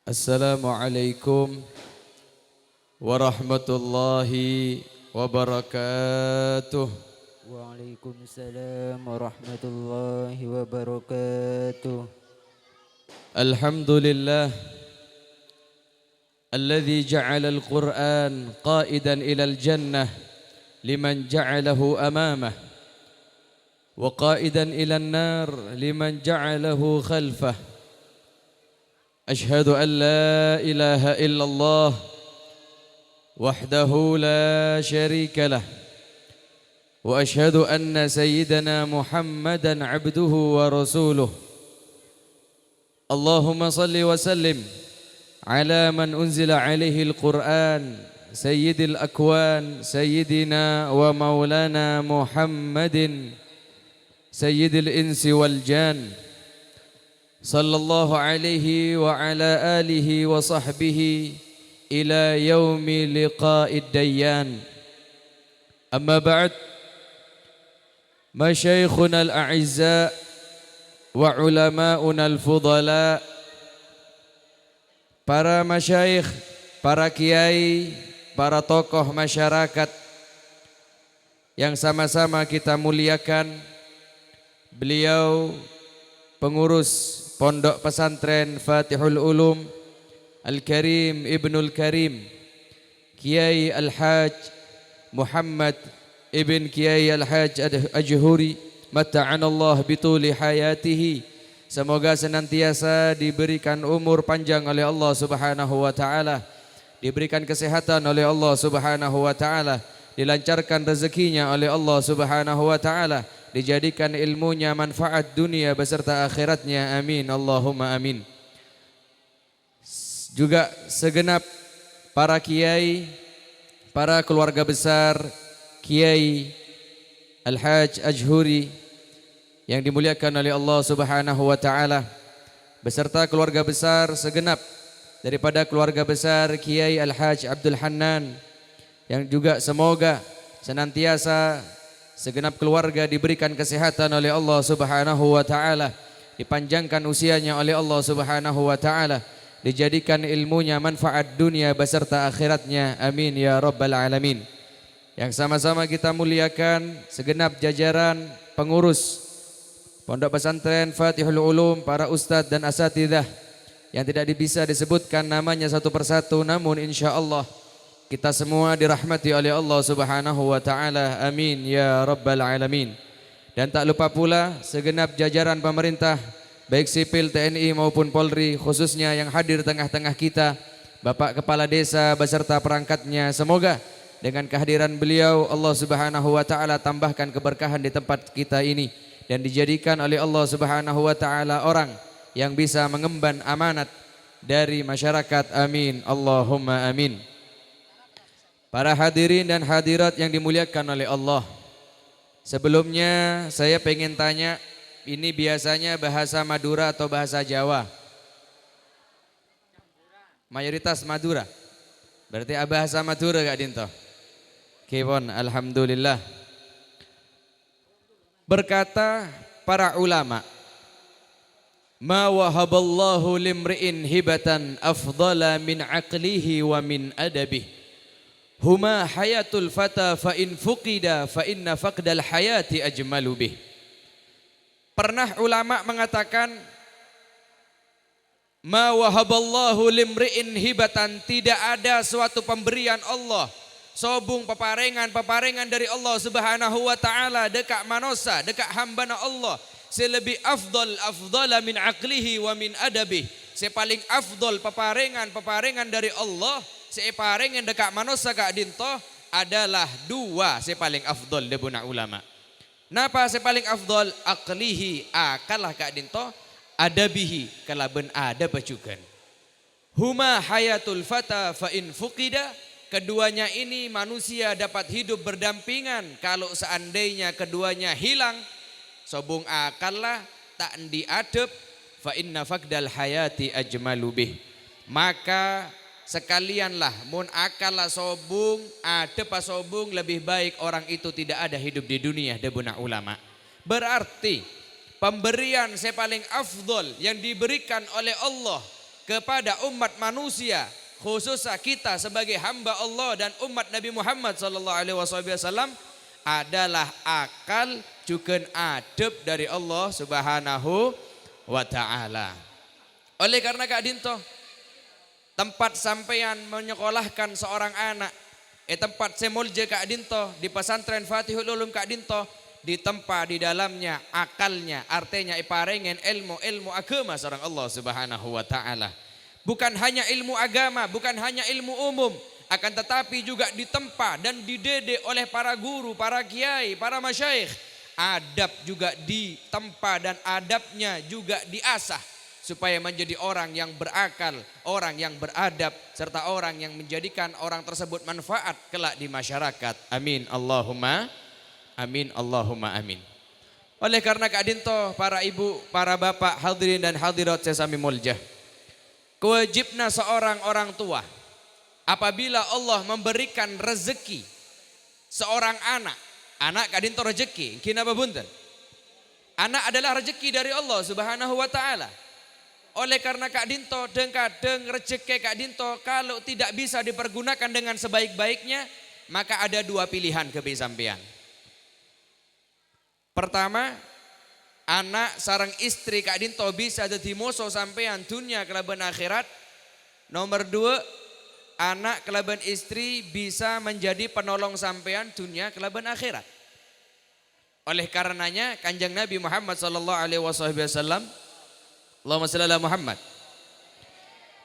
Assalamualaikum warahmatullahi wabarakatuh. Waalaikumsalam warahmatullahi wabarakatuh. Alhamdulillah alladhi ja'ala al-Qur'an qa'idan ila al-jannah liman ja'alahu amamah wa qa'idan ila an-nar liman ja'alahu khalfah. Ashhadu an la ilaha illallah wahdahu la syarika lah wa ashhadu anna sayyidana Muhammadan abduhu wa rasuluh. Allahumma salli wa sallim ala man unzila alaihi al-Qur'an sayyidil akwan sayyidina wa maulana Muhammadin sayyidil insi wal jan. Sallallahu alaihi wa ala alihi wa sahbihi ila yaumi liqa'id dayyan. Amma ba'd, masyaikhuna al-a'izza wa ulama'una al-fudala, para masyaikh, para kiai, para tokoh masyarakat yang sama-sama kita muliakan, beliau pengurus Pondok Pesantren Fatihul Ulum Al-Karim Ibnul Karim, Kiai Al-Haj Muhammad Ibn Kiai Al-Haj Ajhuri, mata'anallah bituli hayatihi. Semoga senantiasa diberikan umur panjang oleh Allah Subhanahu wa taala, diberikan kesehatan oleh Allah Subhanahu wa taala, dilancarkan rezekinya oleh Allah Subhanahu wa taala, dijadikan ilmunya manfaat dunia beserta akhiratnya, amin Allahumma amin. Juga segenap para kiai, para keluarga besar Kiai Al-Haj Ajhuri yang dimuliakan oleh Allah Subhanahu wa taala, beserta keluarga besar segenap daripada keluarga besar Kiai Al-Haj Abdul Hannan, yang juga semoga senantiasa segenap keluarga diberikan kesehatan oleh Allah Subhanahu wa taala, dipanjangkan usianya oleh Allah Subhanahu wa taala, dijadikan ilmunya manfaat dunia beserta akhiratnya, amin ya rabbal alamin. Yang sama-sama kita muliakan segenap jajaran pengurus Pondok Pesantren Fatihul Ulum, para ustadz dan asatidzah yang tidak bisa disebutkan namanya satu persatu, namun insyaallah kita semua dirahmati oleh Allah Subhanahu wa taala, amin ya rabbal alamin. Dan tak lupa pula segenap jajaran pemerintah baik sipil, TNI maupun Polri, khususnya yang hadir tengah-tengah kita, Bapak Kepala Desa beserta perangkatnya. Semoga dengan kehadiran beliau Allah Subhanahu wa taala tambahkan keberkahan di tempat kita ini dan dijadikan oleh Allah Subhanahu wa taala orang yang bisa mengemban amanat dari masyarakat, amin Allahumma amin. Para hadirin dan hadirat yang dimuliakan oleh Allah, sebelumnya saya pengen tanya, ini biasanya bahasa Madura atau bahasa Jawa? Mayoritas Madura. Berarti bahasa Madura Kak Dinto? Kipon, alhamdulillah. Berkata para ulama, ma wahaballahu limri'in hibatan afdala min aqlihi wa min adabihi. Huma hayatul fata fa in fuqida fa inna faqdal hayati ajmalu bih. Pernah ulama mengatakan, ma wahaballahu limri'in hibatan, tidak ada suatu pemberian Allah, sobung peparengan dari Allah Subhanahu wa taala dekat manusia, dekat hambana Allah, selebih afdala min aqlihi wa min adabi. Sepaling afdal peparengan dari Allah, separengan dekat manusia Kak Dinto adalah dua sepaling afdal debuna ulama. Napa sepaling afdal? Aqlihi, akalah Kak Dinto, adabihi, kalaben ada pacukan. Huma hayatul fata fa in fuqida, keduanya ini manusia dapat hidup berdampingan. Kalau seandainya keduanya hilang, sobung akallah tak diadep, fa inna faqdal hayati ajmalu bih. Maka sekalianlah mun akala sobung, ada pasobung, lebih baik orang itu tidak ada hidup di dunia, debuna ulama. Berarti pemberian sepaling afdol yang diberikan oleh Allah kepada umat manusia, khususnya kita sebagai hamba Allah dan umat Nabi Muhammad sallallahu alaihi wasallam adalah akal juga adab dari Allah Subhanahu wa taala. Oleh karena Kak Dinto, tempat sampean menyekolahkan seorang anak, tempat semolje Kak Dinto di pesantren Fatihul Ulum Kak Dinto, ditempa di dalamnya akalnya, artinya iparengen ilmu agama sareng Allah Subhanahu wa taala. Bukan hanya ilmu agama, bukan hanya ilmu umum, akan tetapi juga ditempa dan dididik oleh para guru, para kiai, para masyayikh. Adab juga ditempa dan adabnya juga diasah supaya menjadi orang yang berakal, orang yang beradab, serta orang yang menjadikan orang tersebut manfaat kelak di masyarakat. Amin Allahumma amin, Allahumma amin. Oleh karena Kak Dinto, para ibu, para bapak, hadirin dan hadirat sesami muljah, kewajibna seorang orang tua apabila Allah memberikan rezeki seorang anak Kak Dinto rezeki, kenapa bunten? Anak adalah rezeki dari Allah Subhanahu wa taala. Oleh karena Kak Dinto, kadang rezeki Kak Dinto kalau tidak bisa dipergunakan dengan sebaik-baiknya, maka ada dua pilihan ke sampean. Pertama, anak sarang istri Kak Dinto bisa jadi musuh sampean dunia kelaban akhirat. Nomor dua, anak kelaban istri bisa menjadi penolong sampean dunia kelaban akhirat. Oleh karenanya Kanjeng Nabi Muhammad sallallahu alaihi wasallam, Allahumma shalli ala Muhammad.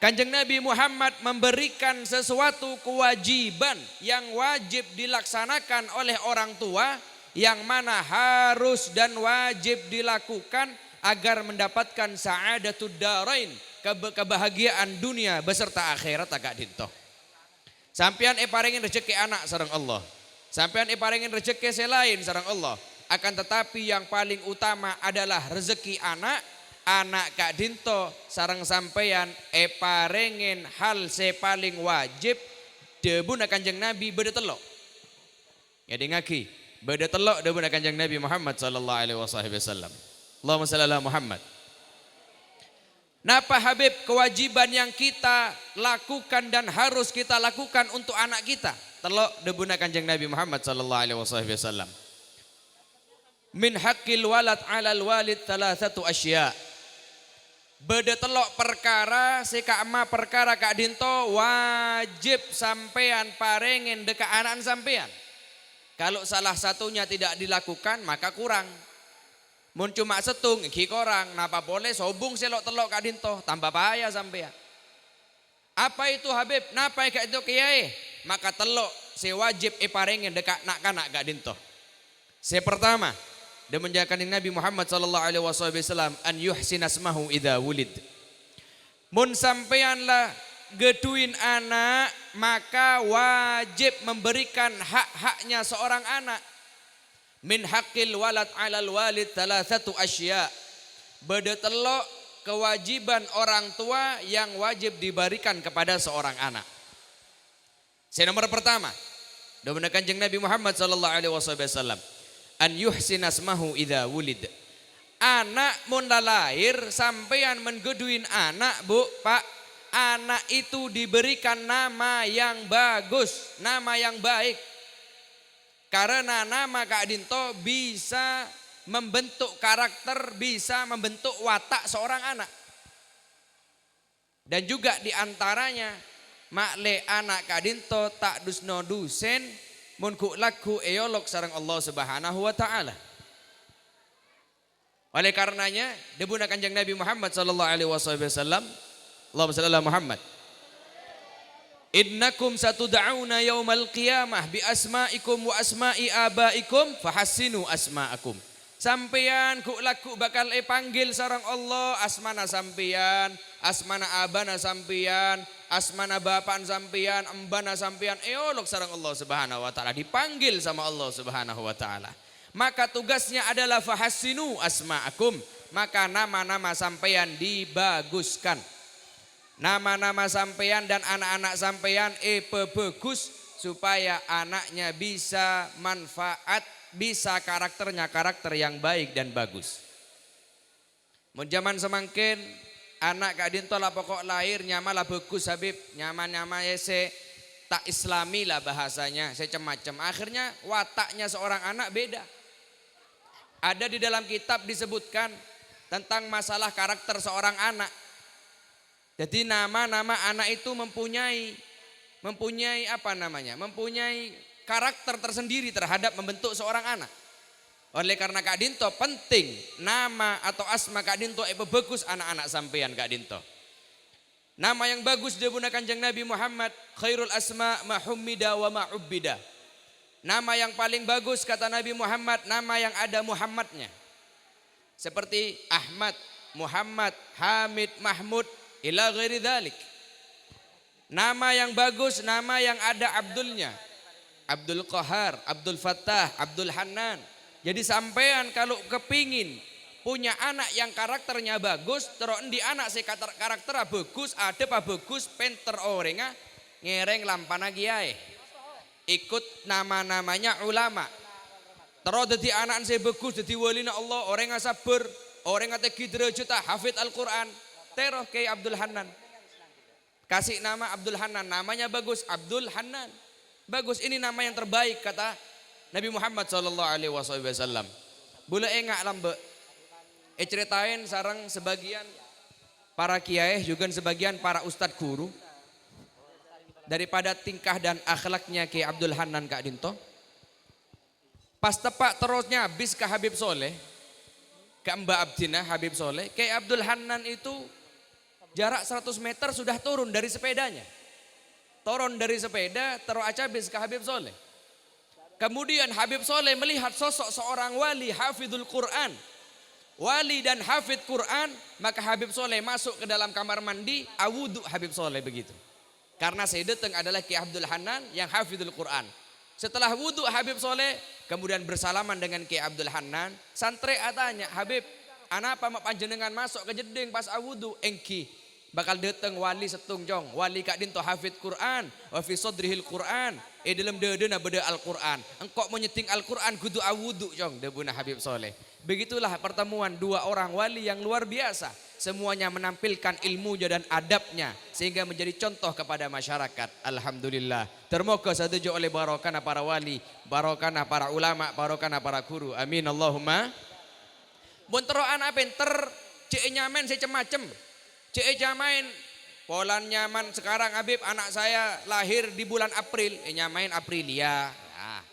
Kanjeng Nabi Muhammad memberikan sesuatu kewajiban yang wajib dilaksanakan oleh orang tua, yang mana harus dan wajib dilakukan agar mendapatkan sa'adatud darain, kebahagiaan dunia beserta akhirat Kak Dinto. Sampean iparengin rezeki anak sareng Allah, sampean iparengin rezeki selain sareng Allah, akan tetapi yang paling utama adalah rezeki anak Kak Dinto sareng sampean iparengin hal sepaling wajib debuna Kanjeng Nabi beda telok. Ya ngaki beda telok debuna Kanjeng Nabi Muhammad sallallahu alaihi wasallam. Allahumma shalli ala Muhammad. Napa Habib kewajiban yang kita lakukan dan harus kita lakukan untuk anak kita? Telok debuna Kanjeng Nabi Muhammad sallallahu alaihi wasallam. Min haqqil walad 'alal walid thalathatu asya. Beda telok perkara sekama perkara Kak Dinto wajib sampean parengen deka anak sampean. Kalau salah satunya tidak dilakukan maka kurang. Mun cuma setung iki korang, napa boleh sobung selok telok Kak Dinto, tambah bahaya sampean. Apa itu Habib? Napa Kak itu kiai? Maka telok sewajib iparengen dekat nak kanak Kak Dinto. Pertama, dia menjalankan Nabi Muhammad sallallahu alaihi wasallam an yuhsin asmahu idza wulid. Mun sampean lah geduin anak, maka wajib memberikan hak-haknya seorang anak. Min haqqil walad 'alal walid thalathatu asya. Beda telok kewajiban orang tua yang wajib diberikan kepada seorang anak. Nomor pertama, dari Kanjeng Nabi Muhammad sallallahu alaihi wasallam, an yuhsin asmahu idza wulid. Anak mun lahir sampean menggeduin anak, Bu, Pak, anak itu diberikan nama yang bagus, nama yang baik. Karena nama Kak Dinto bisa membentuk karakter, bisa membentuk watak seorang anak. Dan juga diantaranya makle anak Kak Dinto tak dusno dusen mun ku laku eolog sareng Allah Subhanahu wa taala. Oleh karenanya debuna Kanjeng Nabi Muhammad sallallahu alaihi wasallam, Allahumma shalli ala Muhammad. Innakum satud'auna yaumal qiyamah bi asma'ikum wa asma'i abaikum fahassinu asma'akum. Sampeyan ku laku bakal panggil sareng Allah asmana sampeyan, asmana abana sampeyan, asmana bapan sampeyan, embana sampeyan, eolog sareng Allah Subhanahu wa taala, dipanggil sama Allah Subhanahu wa taala. Maka tugasnya adalah fahassinu asma'akum, maka nama-nama sampeyan dibaguskan. Nama-nama sampeyan dan anak-anak sampeyan bagus supaya anaknya bisa manfaat, bisa karakternya karakter yang baik dan bagus. Mun zaman semangkin anak Kak Dinto lah pokok lahir nyama lah bagus Habib, nyama-nyama ese tak islami lah bahasanya, saya macam. Akhirnya wataknya seorang anak beda. Ada di dalam kitab disebutkan tentang masalah karakter seorang anak. Jadi nama-nama anak itu mempunyai apa namanya? Mempunyai karakter tersendiri terhadap membentuk seorang anak. Oleh karena Kak Dinto penting nama atau asma Kak Dinto bagus anak-anak sampean Kak Dinto. Nama yang bagus dibuna Kanjeng Nabi Muhammad, khairul asma ma hummida wa ma ubbida. Nama yang paling bagus kata Nabi Muhammad, nama yang ada Muhammadnya. Seperti Ahmad, Muhammad, Hamid, Mahmud, ila ghairi dzalik. Nama yang bagus, nama yang ada Abdulnya. Abdul Qahar, Abdul Fattah, Abdul Hanan. Jadi sampean kalau kepingin punya anak yang karakternya bagus, terus di anak si karakter bagus, ada apa bagus, pinter orenga, ngereng lampana kiai. Ikut nama-namanya ulama. Terus jadi anak saya bagus, jadi walina Allah, orang yang sabar, orang yang tinggi derajat, hafid Al-Quran. Terus kayak Abdul Hanan. Kasih nama Abdul Hanan, namanya bagus, Abdul Hanan. Bagus, ini nama yang terbaik kata Nabi Muhammad SAW. Boleh enggak lambe. Ceritain sarang sebagian para kiai, juga sebagian para ustadz guru. Daripada tingkah dan akhlaknya Ki Abdul Hanan Kak Dinto. Pas tepak terusnya habis ke Habib Soleh, ke Mbak Abdina Habib Soleh, Ki Abdul Hanan itu jarak 100 meter sudah turun dari sepedanya. Turun dari sepeda terus habis ke Habib Soleh. Kemudian Habib Soleh melihat sosok seorang wali hafidul Quran. Wali dan hafid Quran, maka Habib Soleh masuk ke dalam kamar mandi, awudu Habib Soleh begitu. Karena saya datang adalah Ki Abdul Hanan yang hafidul Quran. Setelah wudhu Habib Soleh, kemudian bersalaman dengan Ki Abdul Hanan. Santri tanya, Habib, anapa mak panjenengan masuk ke jeding pas awudu? Engki, bakal datang wali setung jong. Wali Kak Dinto hafid Quran, wa fi sodrihil Quran. Dalam dedena beda Al-Quran. Engkau menyeting Al-Quran kudu awudu jong, debuna Habib Soleh. Begitulah pertemuan dua orang wali yang luar biasa. Semuanya menampilkan ilmunya dan adabnya sehingga menjadi contoh kepada masyarakat. Alhamdulillah. Termoga setuju oleh barokana para wali, barokana para ulama, barokana para guru. Amin Allahumma. Bonteroan apa ter cek nyaman saya macem. Cek jamain polan nyaman sekarang Habib anak saya lahir di bulan April, nyamain Aprilia. Nah,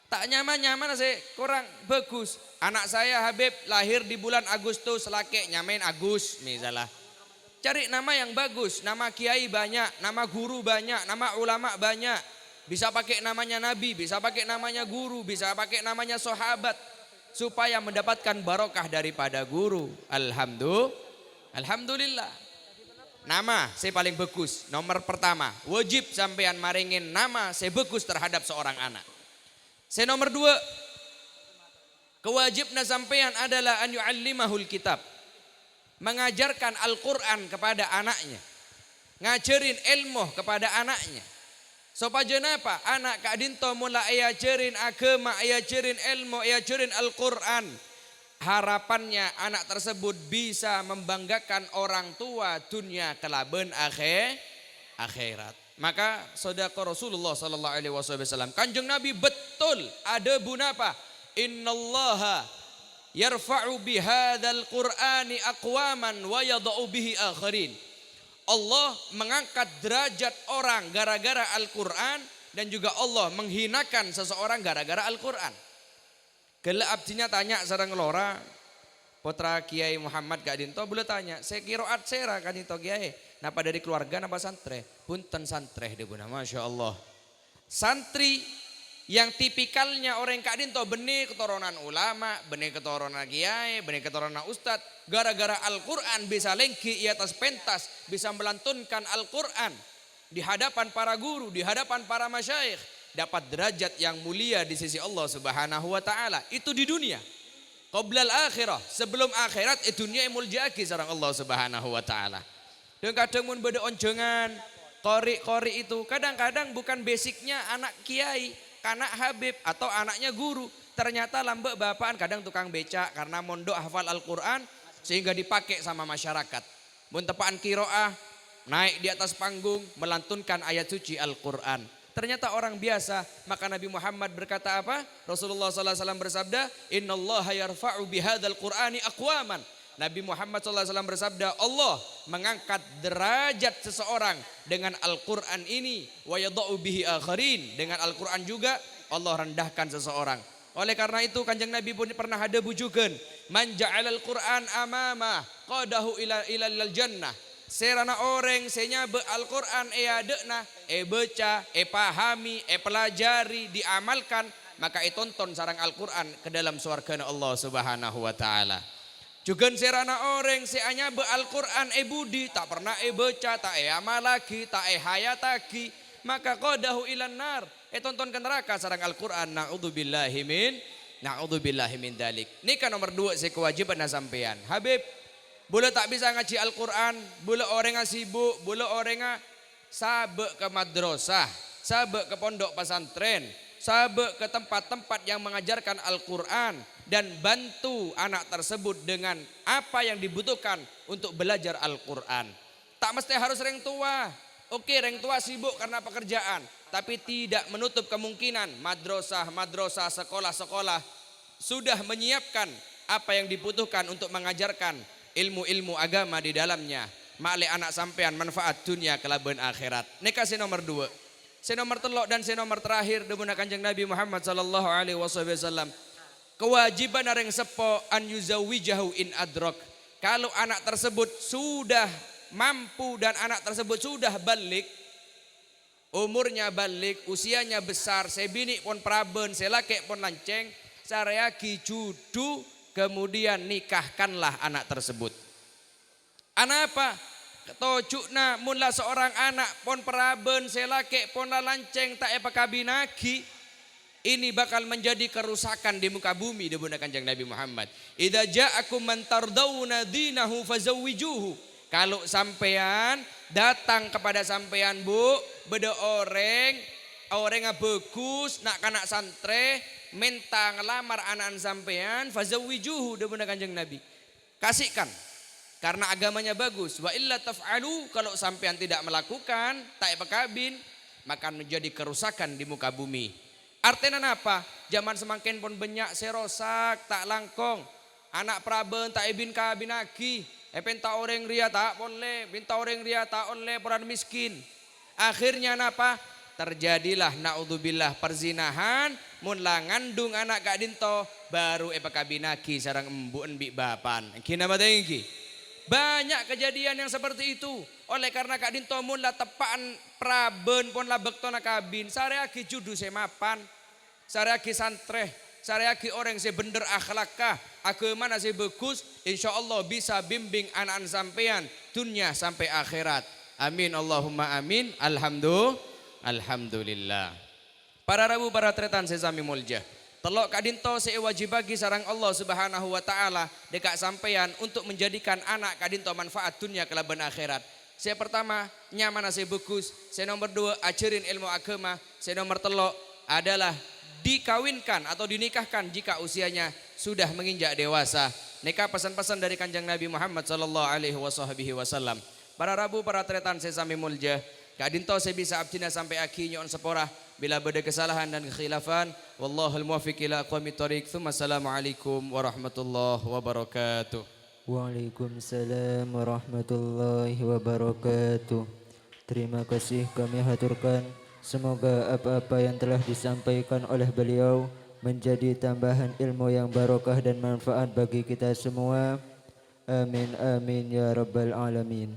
tak nyaman saya kurang bagus. Anak saya Habib lahir di bulan Agustus, laki nyamain Agus misalnya. Cari nama yang bagus, nama kiai banyak, nama guru banyak, nama ulama banyak. Bisa pakai namanya nabi, bisa pakai namanya guru, bisa pakai namanya sahabat. Supaya mendapatkan barokah daripada guru. Alhamdulillah. Nama saya paling bagus, nomor pertama. Wajib sampean maringin nama saya bagus terhadap seorang anak. Saya nomor 2. Kewajiban sampean adalah an yu'allimahul kitab. Mengajarkan Al-Quran kepada anaknya. Ngajarin ilmu kepada anaknya. Supaya apa? Anak Kak Dinto mulai ajarin agama, ajarin ilmu, ajarin Al-Quran. Harapannya anak tersebut bisa membanggakan orang tua dunia kelaban akhirat. Maka saudara Rasulullah sallallahu alaihi wasallam, Kanjeng Nabi betul ada bunapa? Innallaha yarfa'u bihadzal qur'ani aqwaman wa yadh'u bihi akharin. Allah mengangkat derajat orang gara-gara Al-Qur'an dan juga Allah menghinakan seseorang gara-gara Al-Qur'an. Gela abdinya tanya sareng lora putra Kiai Muhammad Kak Dinto boleh tanya, saya kiroat sera Kak Dinto Kiai. Napa dari keluarga napa santre? Punten santre deh buna, Masya Allah. Santri yang tipikalnya orang Kak Dinto benih keturunan ulama, benih keturunan kiai, benih keturunan ustad. Gara-gara Al-Quran bisa lengki di atas pentas, bisa melantunkan Al-Quran di hadapan para guru, di hadapan para masyayikh, dapat derajat yang mulia di sisi Allah Subhanahu wa taala. Itu di dunia. Qoblal akhirah, sebelum akhirat dunia muljaki sareng Allah Subhanahu wa taala. Dan kadang mun beda onjongan, qori itu kadang-kadang bukan basicnya anak kiai, anak habib atau anaknya guru. Ternyata lambek bapaan kadang tukang becak karena mondok hafal Al-Quran sehingga dipakai sama masyarakat. mun tepaan kiroah, naik di atas panggung melantunkan ayat suci Al-Quran. Ternyata orang biasa, maka Nabi Muhammad berkata apa? Rasulullah SAW bersabda, Innallaha yarfa'u bihadzal Qur'ani aqwaman. Nabi Muhammad SAW bersabda, Allah mengangkat derajat seseorang dengan Al-Quran ini. Wa yada'u bihi akharin. Dengan Al-Quran juga Allah rendahkan seseorang. Oleh karena itu Kanjeng Nabi pun pernah ada bujukan. Man ja'alal Qur'an amama qadahu ilal jannah. Serana orang senya be Al-Quran adekna, baca, pahami, pelajari, diamalkan, maka tonton sarang Al-Quran ke dalam surga Allah Subhanahu wa taala. Juga serana orang seanya be Al-Quran budi, tak pernah baca, tak amal lagi, tak hayat lagi, maka qadahu ilan nar, tonton ke neraka sarang Al-Quran. Na'udzubillahi min dalik. Ini kan nomor 2 kewajiban sampean. Habib, boleh tak bisa ngaji Al-Quran, boleh orang yang sibuk, boleh orang yang sabek ke madrasah, sabek ke pondok pesantren, sabek ke tempat-tempat yang mengajarkan Al-Quran, dan bantu anak tersebut dengan apa yang dibutuhkan untuk belajar Al-Quran. Tak mesti harus orang tua. Oke, orang tua sibuk karena pekerjaan, tapi tidak menutup kemungkinan madrasah, sekolah-sekolah sudah menyiapkan apa yang dibutuhkan untuk mengajarkan ilmu-ilmu agama di dalamnya. Ma'le anak sampean manfaat dunia kelaban akhirat. Ini kasih nomor 2. Si nomor telok dan si nomor terakhir demunah Kanjeng Nabi Muhammad sallallahu alaihi wasallam. Kewajiban areng sepo an yuzawijahu in adrok. Kalau anak tersebut sudah mampu dan anak tersebut sudah balik, umurnya balik, usianya besar, sebini pun praben, selake pun lanceng, sarayaki judu, kemudian nikahkanlah anak tersebut. Anak apa? Ketojukna mula seorang anak pon peraben selake pon lanceng tak kabinagi. Ini bakal menjadi kerusakan di muka bumi dibunda Kanjeng Nabi Muhammad. Idza ja'akum man tardawna dinahu fazawwijuhu. Kalau sampean datang kepada sampean bu, beda orang yang bagus nak kanak santre, minta ngelamar anak sampean, fazawwijuhu dibunda Kanjeng Nabi. Kasihkan karena agamanya bagus. Wa illa taf'alu, kalau sampean tidak melakukan tak kabin, maka menjadi kerusakan di muka bumi. Artinya apa? Zaman semakin pun banyak serosak tak langkong. Anak praben tak ibin kabinagi. Penta orang ria tak boleh, pinta orang ria tak oleh peran miskin. Akhirnya apa? Terjadilah naudzubillah perzinahan, mun langandung anak kak dinto baru kabinagi sarang embu enbi bapan. Kina matengki. Banyak kejadian yang seperti itu. Oleh karena kak dinto mun la tepaan praben pun la bektona kabin, sareaki judu semapan, sareaki santreh, sareaki orang se bener akhlakah, agama se bagus, insyaallah bisa bimbing anak sampean dunia sampai akhirat. Amin Allahumma amin. Alhamdulillah. Para rabu para tretan sesami mulja. Telok kadinto sewajibagi sarang Allah Subhanahu wa taala dekat sampean untuk menjadikan anak kadinto manfaat dunia kelaban akhirat. Saya pertama nyaman saya bagus. Saya nomor 2 ajarin ilmu agama. Saya nomor telok adalah dikawinkan atau dinikahkan jika usianya sudah menginjak dewasa. Nikah pesan-pesan dari Kanjeng Nabi Muhammad sallallahu alaihi wasallam. Para rabu para tretan sesami mulja. Kak dinto saya bisa abdina sampai akhirnya on seporah. Bila ada kesalahan dan kekhilafan, wallahul muwaffiq ila aqwamit thoriq. Assalamualaikum warahmatullahi wabarakatuh. Waalaikumsalam warahmatullahi wabarakatuh. Terima kasih kami haturkan. Semoga apa-apa yang telah disampaikan oleh beliau menjadi tambahan ilmu yang barokah dan manfaat bagi kita semua. Amin amin ya rabbal alamin.